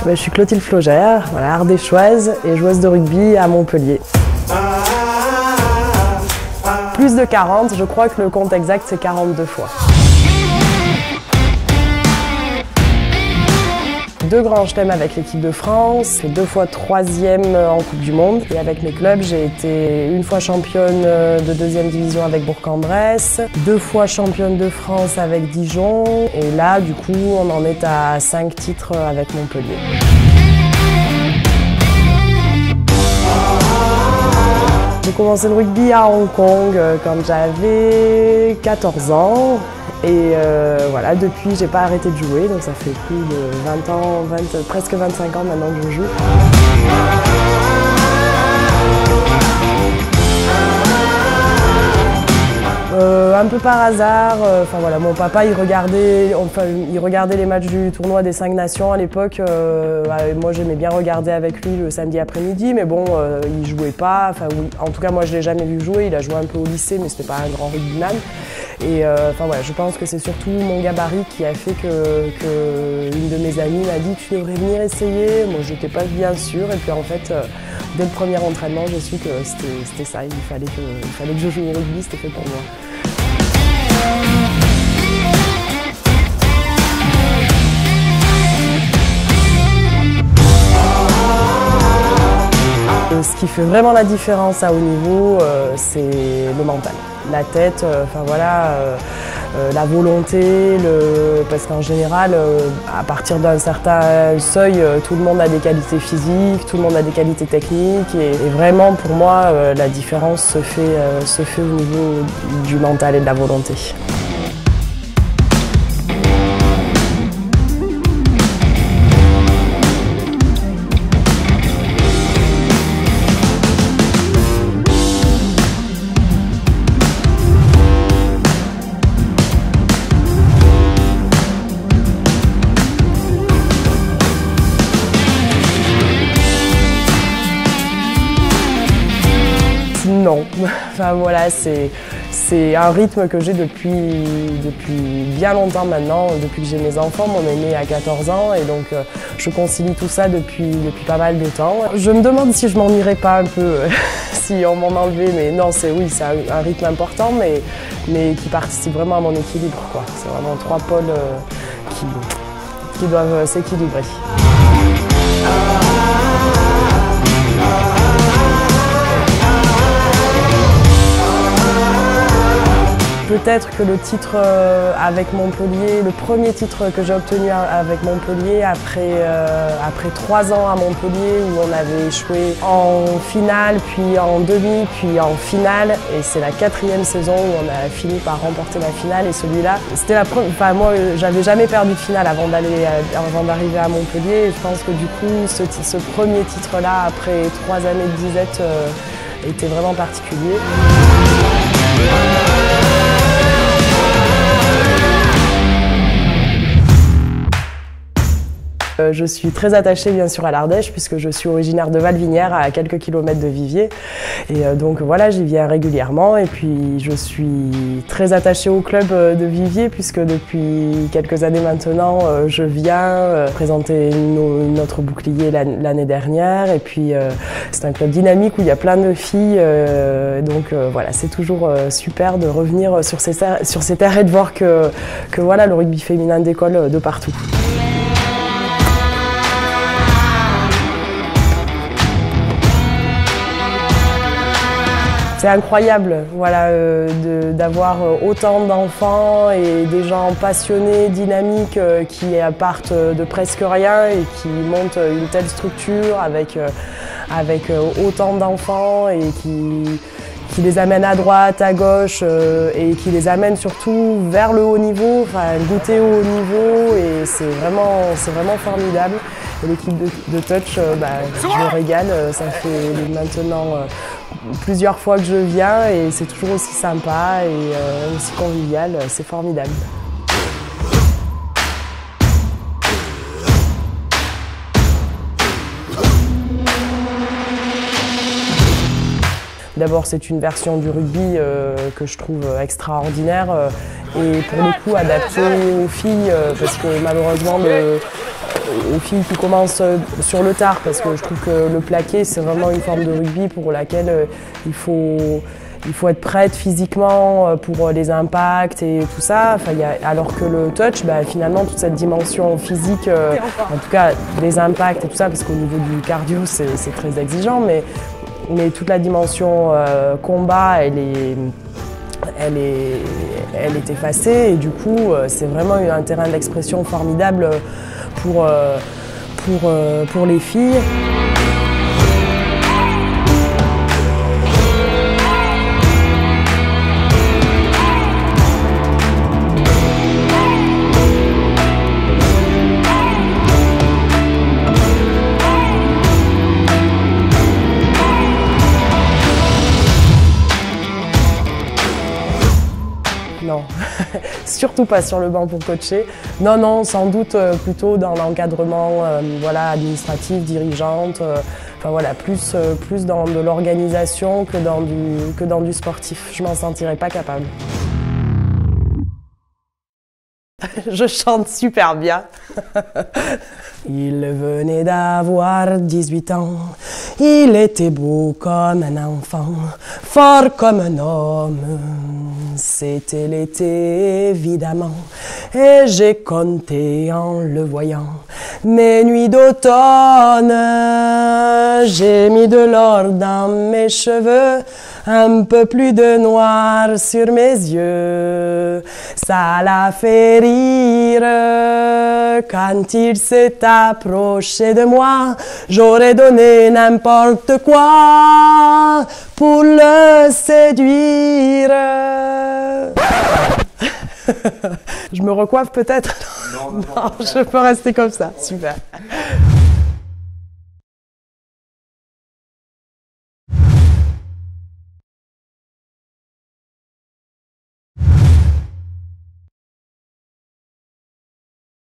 Je suis Clotilde Flogère, voilà, ardéchoise et joueuse de rugby à Montpellier. Plus de 40, je crois que le compte exact c'est 42 fois. 2 grands chelems avec l'équipe de France, 2 fois 3e en Coupe du Monde. Et avec mes clubs, j'ai été 1 fois championne de 2e division avec Bourg-en-Bresse, 2 fois championne de France avec Dijon. Et là, du coup, on en est à 5 titres avec Montpellier. J'ai commencé le rugby à Hong Kong quand j'avais 14 ans. Et voilà, depuis, j'ai pas arrêté de jouer, donc ça fait plus de 20 ans, presque 25 ans maintenant que je joue. Un peu par hasard, voilà, mon papa il regardait les matchs du tournoi des 5 nations à l'époque. Moi j'aimais bien regarder avec lui le samedi après-midi, mais bon, il jouait pas. En tout cas moi je l'ai jamais vu jouer. Il a joué un peu au lycée, mais c'était pas un grand rugbyman. Et voilà, je pense que c'est surtout mon gabarit qui a fait que une de mes amies m'a dit tu devrais venir essayer. Moi j'étais pas bien sûre, et puis en fait dès le premier entraînement j'ai su que c'était ça. Il fallait que je joue au rugby, c'était fait pour moi. Ce qui fait vraiment la différence à haut niveau, c'est le mental. La tête, la volonté, parce qu'en général, à partir d'un certain seuil, tout le monde a des qualités physiques, tout le monde a des qualités techniques. Et vraiment, pour moi, la différence se fait au niveau du mental et de la volonté. Non, voilà, c'est un rythme que j'ai depuis bien longtemps maintenant, depuis que j'ai mes enfants. Mon aîné a 14 ans et donc je concilie tout ça depuis pas mal de temps. Je me demande si je m'ennuierais pas un peu si on m'en enlevait, mais non, c'est un rythme important, mais qui participe vraiment à mon équilibre, quoi. C'est vraiment 3 pôles qui doivent s'équilibrer. Peut-être que le titre avec Montpellier, le premier titre que j'ai obtenu avec Montpellier après 3 ans à Montpellier où on avait échoué en finale, puis en demi, puis en finale, et c'est la 4e saison où on a fini par remporter la finale. Et celui-là, c'était la première. Moi, j'avais jamais perdu de finale avant d'arriver à Montpellier. Et je pense que du coup, ce premier titre-là, après 3 années de disette, était vraiment particulier. Je suis très attachée bien sûr à l'Ardèche puisque je suis originaire de Valvinières à quelques kilomètres de Viviers. Et donc voilà, j'y viens régulièrement et puis je suis très attachée au club de Viviers puisque depuis quelques années maintenant je viens présenter notre bouclier l'année dernière et puis c'est un club dynamique où il y a plein de filles donc voilà, c'est toujours super de revenir sur ces terres et de voir que voilà, le rugby féminin décolle de partout. C'est incroyable, voilà, d'avoir autant d'enfants et des gens passionnés, dynamiques, qui partent de presque rien et qui montent une telle structure avec autant d'enfants et qui les amènent à droite, à gauche et qui les amènent surtout vers le haut niveau, goûter au haut niveau, et c'est vraiment formidable. Et l'équipe de Touch, je me régale, ça fait maintenant plusieurs fois que je viens et c'est toujours aussi sympa et aussi convivial, c'est formidable. D'abord, c'est une version du rugby que je trouve extraordinaire et pour le coup adaptée aux filles parce que malheureusement aux filles qui commencent sur le tard, parce que je trouve que le plaqué c'est vraiment une forme de rugby pour laquelle il faut être prête physiquement pour les impacts et tout ça. Enfin, alors que le touch, finalement, toute cette dimension physique, en tout cas les impacts et tout ça, parce qu'au niveau du cardio c'est très exigeant, mais toute la dimension combat, elle est effacée et du coup c'est vraiment un terrain d'expression formidable pour les filles. Non, surtout pas sur le banc pour coacher. Non, non, sans doute plutôt dans l'encadrement voilà, administratif, dirigeante, enfin, voilà, plus dans de l'organisation que dans du sportif. Je m'en sentirais pas capable. Je chante super bien. Il venait d'avoir 18 ans, il était beau comme un enfant, fort comme un homme. C'était l'été évidemment, et j'ai compté en le voyant mes nuits d'automne. J'ai mis de l'or dans mes cheveux, un peu plus de noir sur mes yeux. Ça l'a fait rire quand il s'est approché de moi. J'aurais donné n'importe quoi pour le séduire. Je me recoiffe peut-être? Non, je peux rester comme ça. Super.